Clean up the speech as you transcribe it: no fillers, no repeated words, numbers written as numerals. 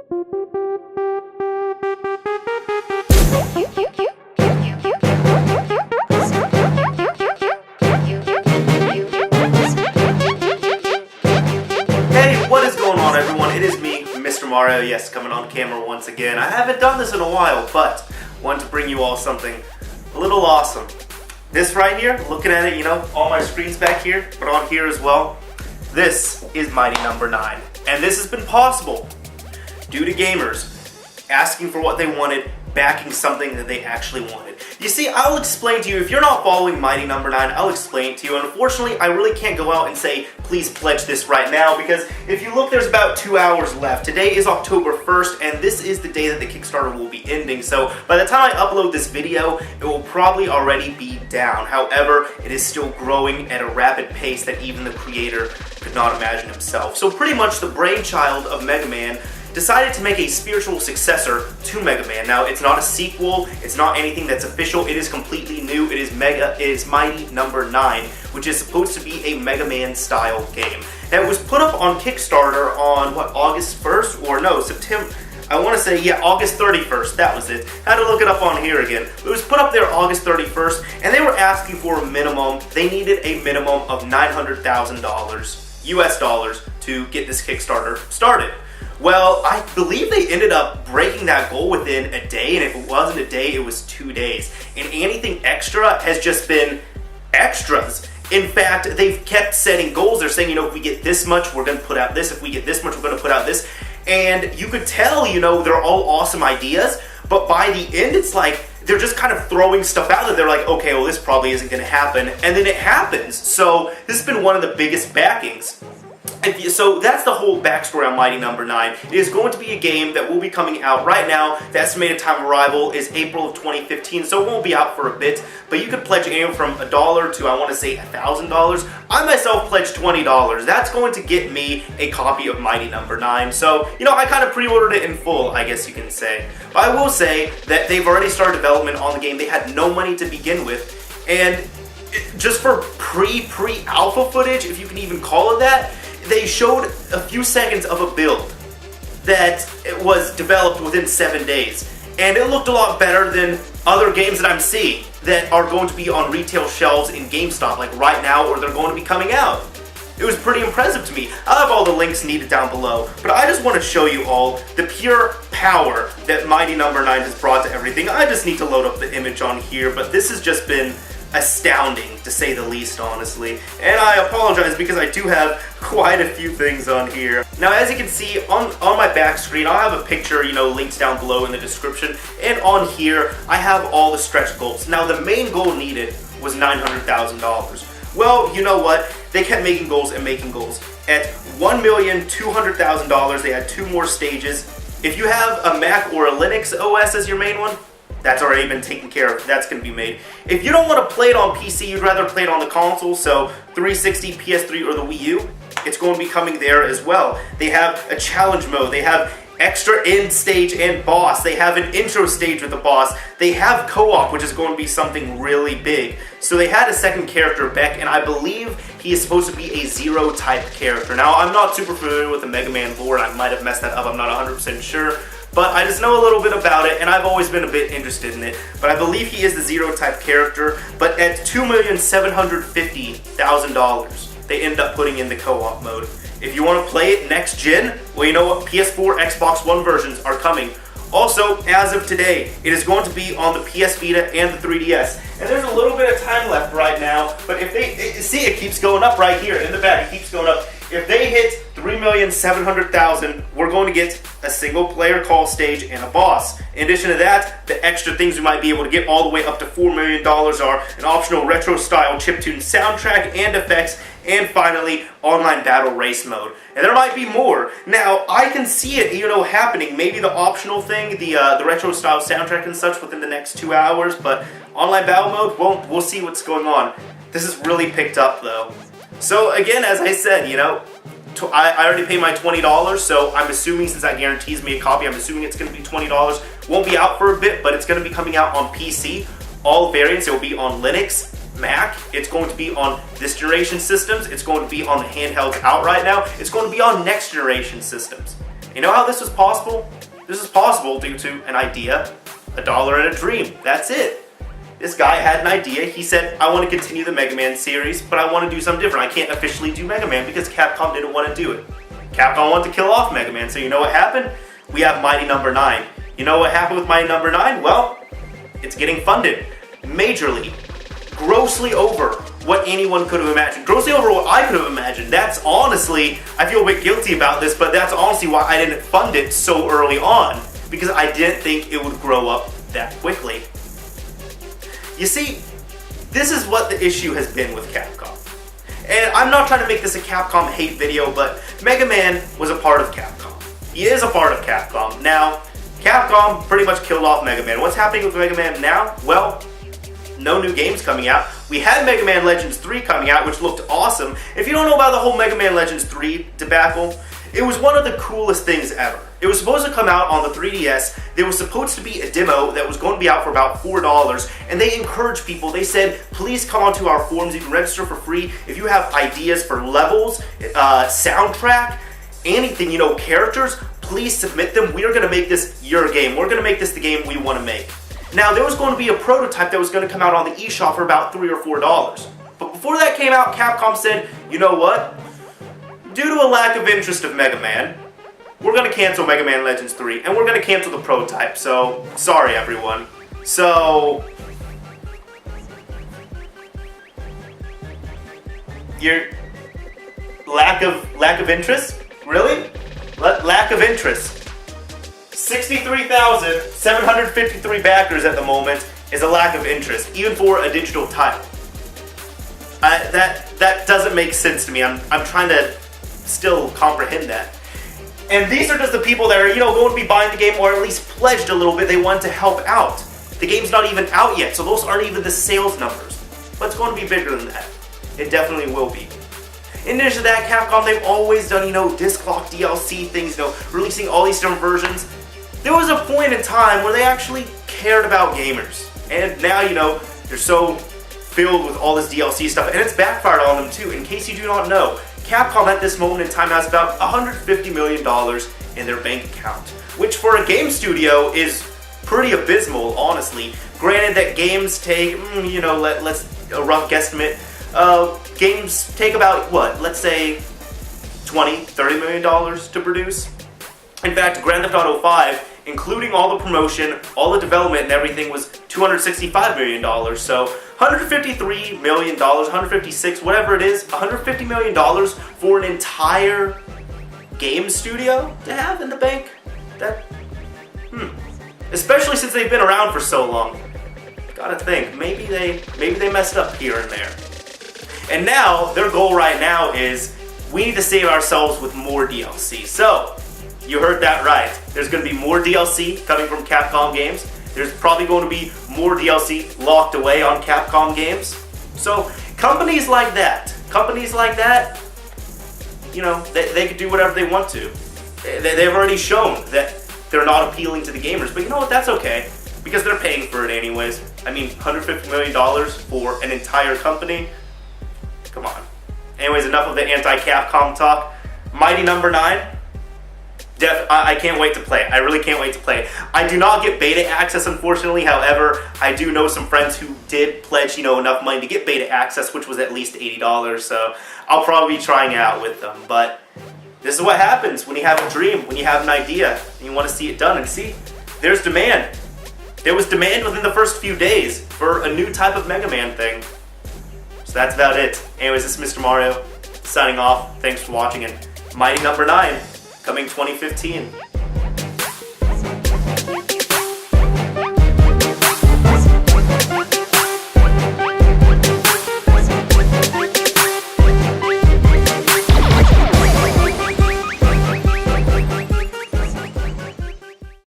What is going on, everyone? It is me, Mr. Mario, yes, coming on camera once again. I haven't done this in a while, but wanted to bring you all something a little awesome. This right here, looking at it, you know, all my screens back here, but on here as well, this is Mighty Number 9. And this has been possible due to gamers asking for what they wanted, backing something that they actually wanted. You see, I'll explain to you, if you're not following Mighty Number 9, I'll explain it to you, and unfortunately, I really can't go out and say, please pledge this right now, because if you look, there's about 2 hours left. Today is October 1st, and this is the day that the Kickstarter will be ending, so by the time I upload this video, it will probably already be down. However, it is still growing at a rapid pace that even the creator could not imagine himself. So pretty much the brainchild of Mega Man decided to make a spiritual successor to Mega Man. Now, it's not a sequel, it's not anything that's official, it is completely new, it is Mighty Number 9, which is supposed to be a Mega Man style game. Now, it was put up on Kickstarter on, what, August 1st? Or no, September, I want to say, yeah, August 31st, that was it. Had to look it up on here again. It was put up there August 31st, and they were asking for a minimum, they needed a minimum of $900,000, US dollars, to get this Kickstarter started. Well, I believe they ended up breaking that goal within a day, and if it wasn't a day, it was 2 days. And anything extra has just been extras. In fact, they've kept setting goals. They're saying, you know, if we get this much, we're going to put out this. If we get this much, we're going to put out this. And you could tell, you know, they're all awesome ideas, but by the end, it's like they're just kind of throwing stuff out there. They're like, okay, well, this probably isn't going to happen. And then it happens. So this has been one of the biggest backings. So that's the whole backstory on Mighty Number 9. It is going to be a game that will be coming out right now. The estimated time of arrival is April of 2015, so it won't be out for a bit. But you could pledge anywhere from $1 to, I want to say, $1,000. I myself pledged $20. That's going to get me a copy of Mighty Number 9. So, you know, I kind of pre-ordered it in full, I guess you can say. But I will say that they've already started development on the game. They had no money to begin with. And just for pre-alpha footage, if you can even call it that, they showed a few seconds of a build that it was developed within 7 days. And it looked a lot better than other games that I'm seeing that are going to be on retail shelves in GameStop, like right now, or they're going to be coming out. It was pretty impressive to me. I'll have all the links needed down below, but I just want to show you all the pure power that Mighty Number 9 has brought to everything. I just need to load up the image on here, but this has just been astounding, to say the least, honestly. And I apologize because I do have quite a few things on here. Now, as you can see on my back screen, I'll have a picture, you know, links down below in the description. And on here, I have all the stretch goals. Now, the main goal needed was $900,000. Well, you know what? They kept making goals and making goals. At $1,200,000, they had 2 more stages. If you have a Mac or a Linux OS as your main one, that's already been taken care of. That's going to be made. If you don't want to play it on PC, you'd rather play it on the console, so 360, PS3, or the Wii U, it's going to be coming there as well. They have a challenge mode. They have extra end stage and boss. They have an intro stage with the boss. They have co-op, which is going to be something really big. So they had a second character, Beck, and I believe he is supposed to be a Zero type character. Now, I'm not super familiar with the Mega Man lore, and I might have messed that up. I'm not 100% sure. But I just know a little bit about it, and I've always been a bit interested in it. But I believe he is the Zero type character, but at $2,750,000, they end up putting in the co-op mode. If you want to play it next gen, well, you know what? PS4, Xbox One versions are coming. Also, as of today, it is going to be on the PS Vita and the 3DS. And there's a little bit of time left right now, but if they, see, it keeps going up right here in the back, it keeps going up. If they hit 3,700,000, we're going to get a single player call stage and a boss. In addition to that, the extra things we might be able to get all the way up to $4 million are an optional retro style chiptune soundtrack and effects, and finally, online battle race mode. And there might be more. Now, I can see it, you know, happening. Maybe the optional thing, the retro style soundtrack and such within the next 2 hours, but online battle mode, well, we'll see what's going on. This is really picked up, though. So again, as I said, you know, I already paid my $20, so I'm assuming, since that guarantees me a copy, I'm assuming it's going to be $20. Won't be out for a bit, but it's going to be coming out on PC. All variants. It will be on Linux, Mac. It's going to be on this generation systems. It's going to be on the handhelds out right now. It's going to be on next generation systems. You know how this was possible? This is possible due to an idea, a dollar, and a dream. That's it. This guy had an idea. He said, I want to continue the Mega Man series, but I want to do something different. I can't officially do Mega Man because Capcom didn't want to do it. Capcom wanted to kill off Mega Man, so you know what happened? We have Mighty Number 9. You know what happened with Mighty Number 9? Well, it's getting funded majorly, grossly over what anyone could have imagined. Grossly over what I could have imagined. That's honestly, I feel a bit guilty about this, but that's honestly why I didn't fund it so early on, because I didn't think it would grow up that quickly. You see, this is what the issue has been with Capcom. And I'm not trying to make this a Capcom hate video, but Mega Man was a part of Capcom. He is a part of Capcom. Now, Capcom pretty much killed off Mega Man. What's happening with Mega Man now? Well, no new games coming out. We had Mega Man Legends 3 coming out, which looked awesome. If you don't know about the whole Mega Man Legends 3 debacle, it was one of the coolest things ever. It was supposed to come out on the 3DS. There was supposed to be a demo that was going to be out for about $4, and they encouraged people. They said, please come onto our forums. You can register for free. If you have ideas for levels, soundtrack, anything, characters, please submit them. We are going to make this your game. We're going to make this the game we want to make. Now, there was going to be a prototype that was going to come out on the eShop for about $3 or $4. But before that came out, Capcom said, you know what? Due to a lack of interest of Mega Man, we're going to cancel Mega Man Legends 3, and we're going to cancel the prototype. So, sorry everyone. So, your lack of interest? Really? Lack of interest. 63,753 backers at the moment is a lack of interest, even for a digital title. That doesn't make sense to me. I'm trying to still comprehend that. And these are just the people that are, going to be buying the game, or at least pledged a little bit. They want to help out. The game's not even out yet, so those aren't even the sales numbers. But it's going to be bigger than that. It definitely will be. In addition to that, Capcom, they've always done, disc lock DLC things, releasing all these different versions. There was a point in time where they actually cared about gamers. And now, they're so filled with all this DLC stuff, and it's backfired on them too. In case you do not know, Capcom at this moment in time has about $150 million in their bank account, which for a game studio is pretty abysmal, honestly. Granted that games take, let's a rough guesstimate, games take about, let's say $20-30 million to produce. In fact, Grand Theft Auto 5, including all the promotion, all the development and everything, was $265 million. So $153 million, $156, whatever it is, $150 million for an entire game studio to have in the bank? Especially since they've been around for so long. Gotta think, maybe they messed up here and there. And now, their goal right now is, we need to save ourselves with more DLC. So, you heard that right. There's going to be more DLC coming from Capcom games. There's probably going to be more DLC locked away on Capcom games. So, companies like that, they could do whatever they want to. They've already shown that they're not appealing to the gamers. But you know what? That's okay, because they're paying for it anyways. I mean, $150 million for an entire company? Come on. Anyways, enough of the anti-Capcom talk. Mighty Number 9. I can't wait to play it. I really can't wait to play it. I do not get beta access, unfortunately. However, I do know some friends who did pledge, enough money to get beta access, which was at least $80. So I'll probably be trying it out with them. But this is what happens when you have a dream, when you have an idea, and you want to see it done. And see, there's demand. There was demand within the first few days for a new type of Mega Man thing. So that's about it. Anyways, this is Mr. Mario signing off. Thanks for watching, and Mighty Number 9 coming 2015.